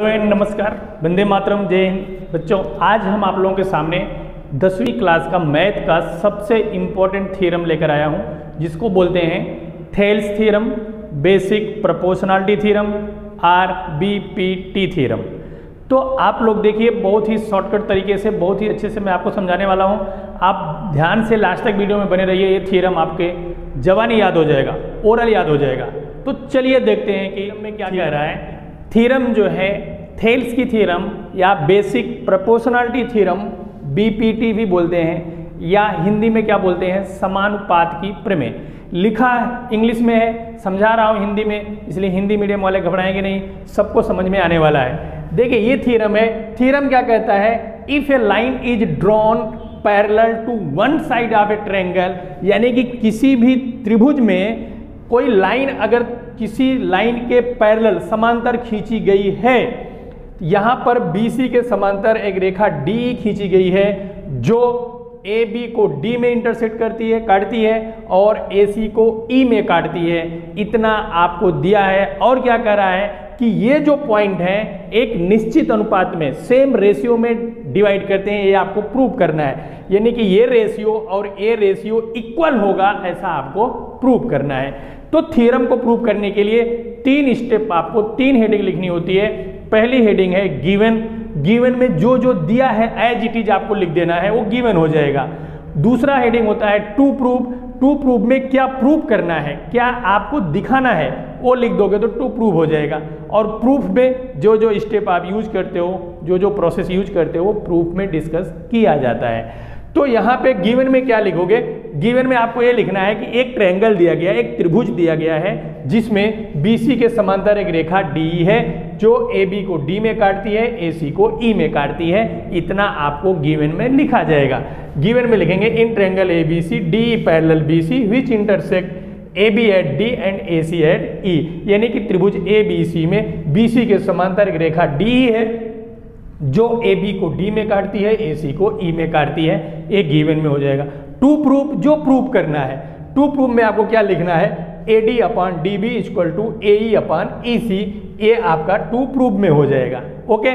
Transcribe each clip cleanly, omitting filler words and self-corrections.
नमस्कार, वंदे मातरम, जय हिंद। बच्चों, आज हम आप लोगों के सामने 10वीं क्लास का मैथ का सबसे इम्पोर्टेंट थ्योरम लेकर आया हूं, जिसको बोलते हैं Thales theorem, basic proportionality theorem, RBPT theorem. तो आप लोग देखिए, बहुत ही शॉर्टकट तरीके से, बहुत ही अच्छे से मैं आपको समझाने वाला हूं। आप ध्यान से लास्ट तक वीडियो में बने रहिए। ये थ्योरम आपके जवानी याद हो जाएगा, ओरल याद हो जाएगा। तो चलिए देखते हैं कि हमें क्या कह रहा है। थ्योरम जो है थेल्स की थ्योरम या बेसिक प्रोपोर्शनलिटी थ्योरम, BPT भी बोलते हैं, या हिंदी में क्या बोलते हैं, समानुपात की प्रमेय। लिखा इंग्लिश में है, समझा रहा हूँ हिंदी में, इसलिए हिंदी मीडियम वाले घबराएंगे नहीं, सबको समझ में आने वाला है। देखिए ये थ्योरम है। थ्योरम क्या कहता है, if a line is drawn parallel to one side of a triangle, यानी कि किसी भी त्रिभुज में कोई लाइन अगर किसी लाइन के पैरेलल समांतर खींची गई है, यहां पर BC के समांतर एक रेखा DE खींची गई है जो AB को D में इंटरसेक्ट करती है, काटती है, और AC को E में काटती है। इतना आपको दिया है। और क्या कह रहा है कि ये जो पॉइंट है एक निश्चित अनुपात में, सेम रेशियो में डिवाइड करते हैं, ये आपको प्रूव करना है। यानी कि ये रेशियो और ये रेशियो इक्वल होगा, ऐसा आपको प्रूव करना है। तो थ्योरम को प्रूव करने के लिए 3 स्टेप, आपको 3 हेडिंग लिखनी होती है। पहली हेडिंग है गिवन। गिवन में जो जो दिया है एज इट इज आपको लिख देना है, वो गिवन हो जाएगा। दूसरा हेडिंग होता है टू प्रूव। टू प्रूव में क्या प्रूव करना है, क्या आपको दिखाना है, वो लिख दोगे तो टू प्रूव हो जाएगा। और प्रूफ में जो जो स्टेप आप यूज करते हो, जो जो प्रोसेस यूज करते हो, वो प्रूफ में डिस्कस किया जाता है। तो यहाँ पे गिवन में क्या लिखोगे, गिवन में आपको ये लिखना है कि एक ट्रायंगल दिया गया, एक त्रिभुज दिया गया है, जिसमें BC के समांतर एक रेखा DE है जो AB को D में काटती है, AC को E में काटती है। इतना आपको गिवन में लिखा जाएगा। गिवन में लिखेंगे in triangle ABC DE parallel BC which intersect AB at D and AC at E, यानी कि त्रिभुज ABC में BC के समांतर एक रेखा DE है जो AB को D में काटती है, AC को E में काटती है। ये गिवन में हो जाएगा। टू प्रूफ, जो प्रूफ करना है, टू प्रूफ में आपको क्या लिखना है, AD upon DB equal to AE upon EC, ये आपका टू प्रूफ में हो जाएगा। ओके,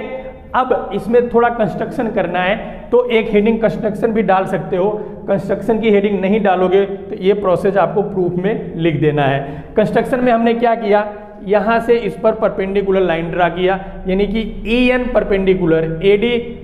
अब इसमें थोड़ा कंस्ट्रक्शन करना है, तो एक हेडिंग कंस्ट्रक्शन भी डाल सकते हो। कंस्ट्रक्शन की हेडिंग नहीं डालोगे तो ये प्रोसेस आपको प्रूफ में लिख देना है। कंस्ट्रक्शन में हमने क्या किया, यहाँ से इस पर परपेंडिकुलर लाइन ड्रा किया, यानी कि EN perpendicular AD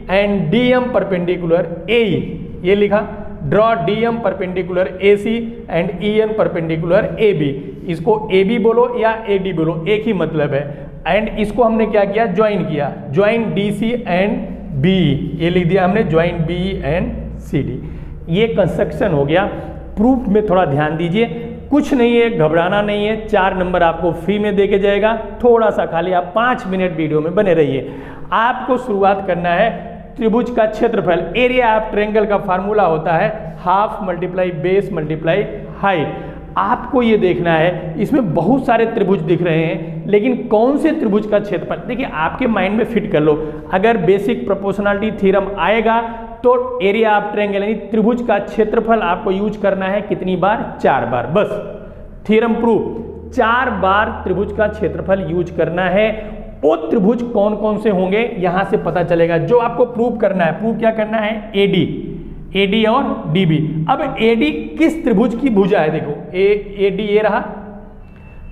and DM perpendicular AE, ये लिखा। Draw DM perpendicular AC and EN perpendicular AB। इसको AB बोलो या AD बोलो, एक ही मतलब है। एंड इसको हमने क्या किया, ज्वाइन किया, ज्वाइन DC एंड BE, ये लिख दिया हमने, ज्वाइन BE एंड CD। ये कंस्ट्रक्शन हो गया। प्रूफ में थोड़ा ध्यान दीजिए, कुछ नहीं है, घबराना नहीं है। 4 नंबर आपको फ्री में देके जाएगा। थोड़ा सा खाली आप 5 मिनट वीडियो में बने रहिए। आपको शुरुआत करना है त्रिभुज का क्षेत्रफल, एरिया ऑफ ट्रायंगल का फार्मूला होता है half multiply base multiply height. आपको ये देखना है, इसमें बहुत सारे त्रिभुज दिख रहे हैं, लेकिन कौन से त्रिभुज का क्षेत्रफल, देखिए आपके माइंड में फिट कर लो। अगर बेसिक प्रोपोर्शनलिटी थ्योरम आएगा तो एरिया ऑफ ट्रायंगल यानी त्रिभुज का क्षेत्रफल आपको यूज करना है कितनी बार, 4 बार। बस थ्योरम प्रूफ, 4 बार त्रिभुज का क्षेत्रफल यूज करना है। वो त्रिभुज कौन कौन से होंगे यहां से पता चलेगा। जो आपको प्रूव करना है, प्रूव क्या करना है, AD और DB। अब AD किस त्रिभुज की भुजा है, देखो AD ये रहा,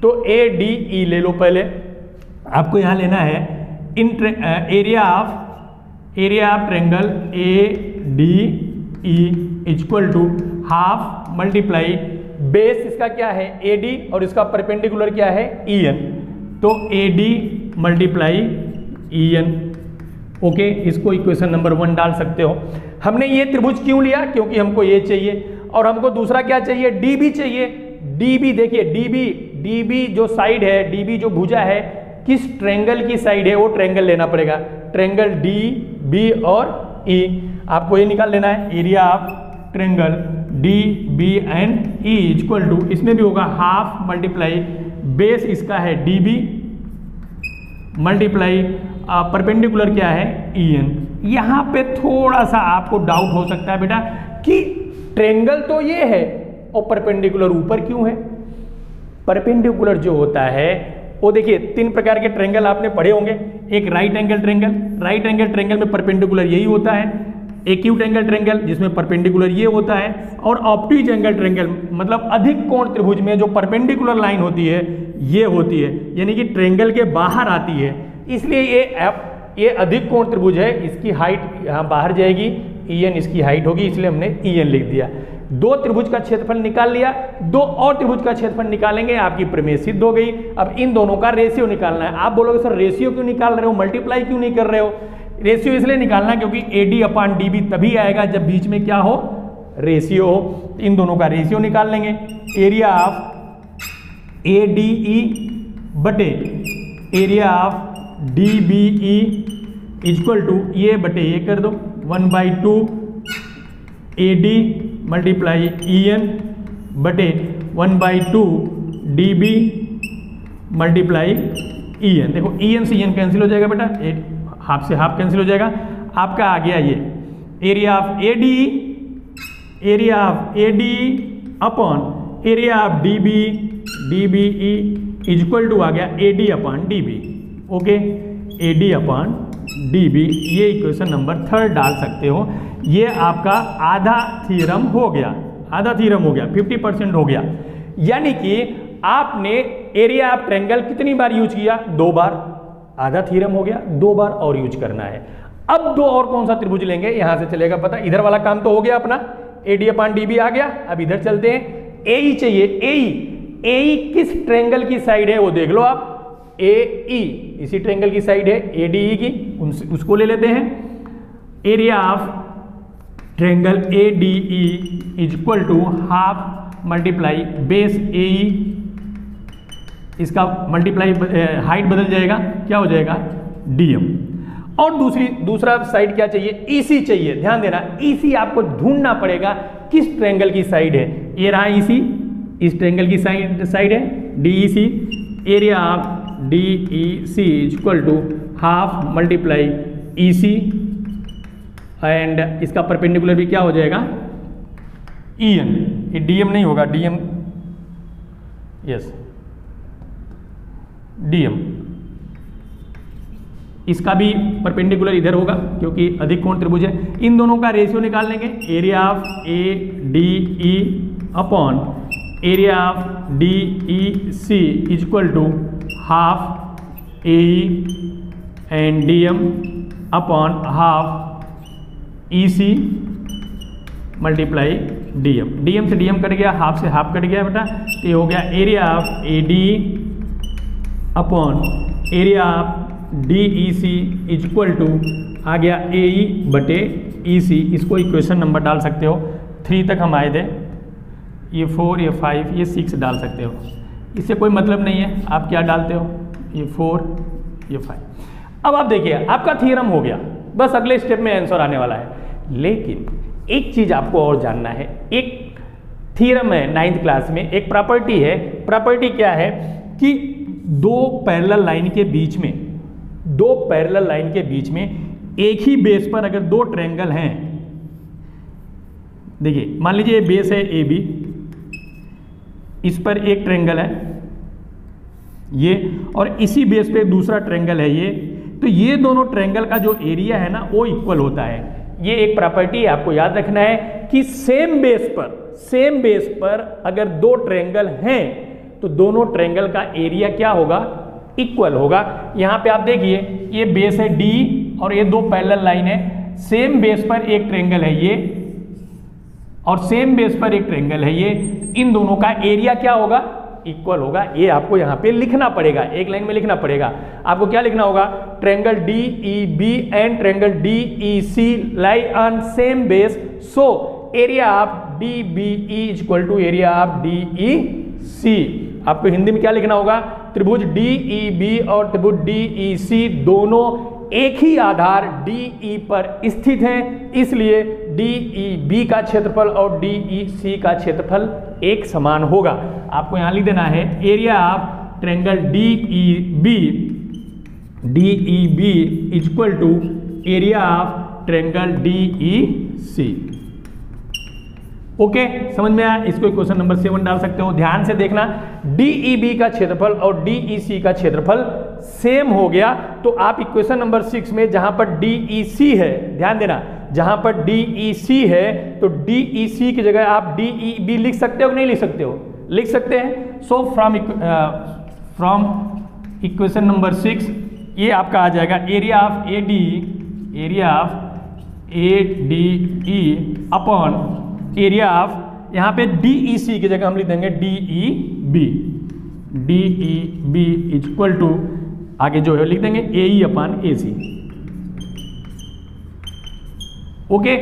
तो ADE ले लो। पहले आपको यहां लेना है area of triangle ADE equal to half multiply base, इसका क्या है AD और इसका परपेंडिकुलर क्या है EN, तो AD मल्टीप्लाई EN। ओके, इसको इक्वेशन नंबर 1 डाल सकते हो। हमने ये त्रिभुज क्यों लिया, क्योंकि हमको ये चाहिए, और हमको दूसरा क्या चाहिए, DB चाहिए। DB देखिए, DB जो साइड है, DB जो भुजा है, किस ट्रायंगल की साइड है, वो ट्रायंगल लेना पड़ेगा। ट्रायंगल DB और E, आपको ये निकाल लेना है। Area of triangle DB and E equal to, इसमें भी होगा हाफ मल्टीप्लाई बेस, इसका है DB मल्टीप्लाई परपेंडिकुलर क्या है EN। यहाँ पे थोड़ा सा आपको डाउट हो सकता है बेटा कि ट्रायंगल तो ये है और परपेंडिकुलर ऊपर क्यों है। परपेंडिकुलर जो होता है वो देखिए 3 प्रकार के ट्रायंगल आपने पढ़े होंगे। एक right angle triangle, right angle triangle में परपेंडिकुलर यही होता है। एक्यूट एंगल ट्रायंगल जिसमें परपेंडिकुलर ये होता है, और ऑब्ट्यूज एंगल ट्रायंगल मतलब अधिक कोण त्रिभुज में जो परपेंडिकुलर लाइन होती है ये होती है, यानी कि ट्रायंगल के बाहर आती है। इसलिए ये अधिक कोण त्रिभुज है, इसकी हाइट यहाँ बाहर जाएगी, EN इसकी हाइट होगी, इसलिए हमने EN लिख दिया। 2 त्रिभुज का क्षेत्रफल निकाल लिया, 2 और त्रिभुज का क्षेत्रफल निकालेंगे, आपकी प्रमेय सिद्ध हो गई। अब इन दोनों का रेशियो निकालना है। आप बोलोगे सर रेशियो क्यों निकाल रहे हो, मल्टीप्लाई क्यों नहीं कर रहे हो? रेशियो इसलिए निकालना क्योंकि AD/DB तभी आएगा जब बीच में क्या हो, रेशियो हो। इन दोनों का रेशियो निकाल लेंगे। एरिया ऑफ ADE बटे area of DBE equal to ये बटे ये कर दो 1/2 AD मल्टीप्लाई EN बटे 1/2 DB मल्टीप्लाई EN। देखो EN से EN कैंसिल हो जाएगा बेटा, हाफ से हाफ कैंसिल हो जाएगा। आपका आ गया ये area of ADE upon area of DBE equal to आ गया AD/DB। ओके, AD/DB, ये इक्वेशन नंबर 3 डाल सकते हो। ये आपका आधा थ्योरम हो गया, आधा थ्योरम हो गया, 50% हो गया। यानी कि आपने एरिया ऑफ ट्रायंगल कितनी बार यूज किया, 2 बार, आधा थ्योरम हो गया, 2 बार और यूज करना है। अब 2 और कौन सा त्रिभुज लेंगे, यहां से चलेगा पता। इधर वाला काम तो हो गया अपना, AD/DB आ गया। अब इधर चलते हैं, AE चाहिए। AE किस ट्रायंगल की साइड है वो देख लो आप, AE इसी ट्रायंगल की साइड है, ADE की, उसको ले लेते हैं। Area of triangle ADE equal to half multiply base AE, इसका मल्टीप्लाई हाइट बदल जाएगा, क्या हो जाएगा, DM। और दूसरा साइड क्या चाहिए, EC चाहिए। ध्यान देना, EC आपको ढूंढना पड़ेगा किस ट्रायंगल की साइड है। ये रहा EC, इस ट्रायंगल की साइड है DEC। Area of DEC equal to half multiply EC and इसका परपेंडिकुलर भी क्या हो जाएगा, EN। ये DM नहीं होगा, DM, यस DM, इसका भी परपेंडिकुलर इधर होगा क्योंकि अधिक कोण त्रिभुज है। इन दोनों का रेशियो निकाल लेंगे। Area of ADE upon area of DEC equal to half AE and DM upon half EC multiply DM। DM से DM कट गया, हाफ से हाफ कट गया बेटा, तो ये हो गया area of ADE upon area of DEC equal to आ गया AE बटे EC। इसको इक्वेशन नंबर डाल सकते हो, 3 तक हम आए थे, ये 4, ये 5, ये 6 डाल सकते हो। इससे कोई मतलब नहीं है, आप क्या डालते हो, ये 4, ये 5। अब आप देखिए आपका थ्योरम हो गया, बस अगले स्टेप में आंसर आने वाला है। लेकिन एक चीज आपको और जानना है, एक थ्योरम है 9th क्लास में, एक प्रॉपर्टी है। प्रॉपर्टी क्या है कि 2 पैरेलल लाइन के बीच में, 2 पैरेलल लाइन के बीच में एक ही बेस पर अगर 2 ट्रायंगल हैं, देखिए मान लीजिए ये बेस है AB, इस पर एक ट्रायंगल है ये, और इसी बेस पे दूसरा ट्रायंगल है ये, तो ये दोनों ट्रायंगल का जो एरिया है ना वो इक्वल होता है। ये एक प्रॉपर्टी आपको याद रखना है कि सेम बेस पर अगर 2 ट्रायंगल हैं तो दोनों ट्रायंगल का एरिया क्या होगा, इक्वल होगा। यहां पे आप देखिए ये बेस है D और ये 2 पैरेलल लाइन है, सेम बेस पर एक ट्रायंगल है ये और सेम बेस पर एक ट्रायंगल है ये, इन दोनों का एरिया क्या होगा, इक्वल होगा। ये आपको यहां पे लिखना पड़ेगा, एक लाइन में लिखना पड़ेगा। आपको क्या लिखना होगा, triangle DEB and triangle DEC lie on same base, so area of DBE equal to area of DEC। आपको हिंदी में क्या लिखना होगा, त्रिभुज DEB और त्रिभुज DEC दोनों एक ही आधार DE पर स्थित हैं, इसलिए DEB का क्षेत्रफल और DEC का क्षेत्रफल एक समान होगा। आपको यहां लिख देना है area of triangle DEB equal to area of triangle DEC। Okay, समझ में आया? इसको क्वेश्चन नंबर 7 डाल सकते हो। ध्यान से देखना, DEB का क्षेत्रफल और DEC का क्षेत्रफल सेम हो गया, तो आप इक्वेशन नंबर 6 में जहां पर DEC है, ध्यान देना, जहां पर DEC है तो DEC की जगह आप DEB लिख सकते हो कि नहीं लिख सकते हो? लिख सकते हैं। सो फ्रॉम इक्वेशन नंबर 6 ये आपका आ जाएगा area of ADE upon area of, यहाँ पे DEC की जगह हम लिख देंगे DEB इक्वल टू, आगे जो है लिख देंगे AE upon AC। Okay,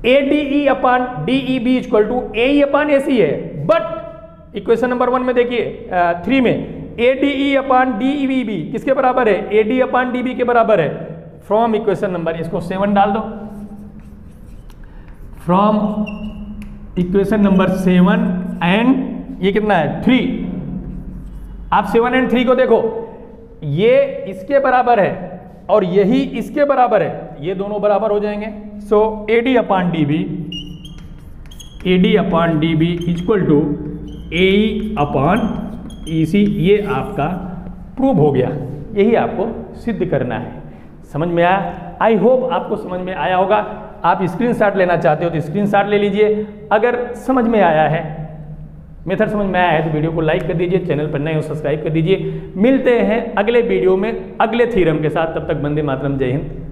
ADE upon DEB equal to AE upon AC है, बट इक्वेशन नंबर 1 में देखिए 3 में ADE अपॉन DEB किसके बराबर है? AD अपॉन DB के बराबर है। फ्रॉम इक्वेशन नंबर, इसको 7 डाल दो, फ्रॉम इक्वेशन नंबर 7 एंड ये कितना है 3। आप 7 एंड 3 को देखो, ये इसके बराबर है और यही इसके बराबर है, ये दोनों बराबर हो जाएंगे। So AD upon DB equal to AE upon EC, ये आपका प्रूव हो गया। यही आपको सिद्ध करना है। समझ में आया? आई होप आपको समझ में आया होगा। आप स्क्रीनशॉट लेना चाहते हो तो स्क्रीनशॉट ले लीजिए। अगर समझ में आया है, मेथड समझ में आया है, तो वीडियो को लाइक कर दीजिए, चैनल पर नए हो सब्सक्राइब कर दीजिए। मिलते हैं अगले वीडियो में अगले थ्योरम के साथ, तब तक वंदे मातरम, जय हिंद।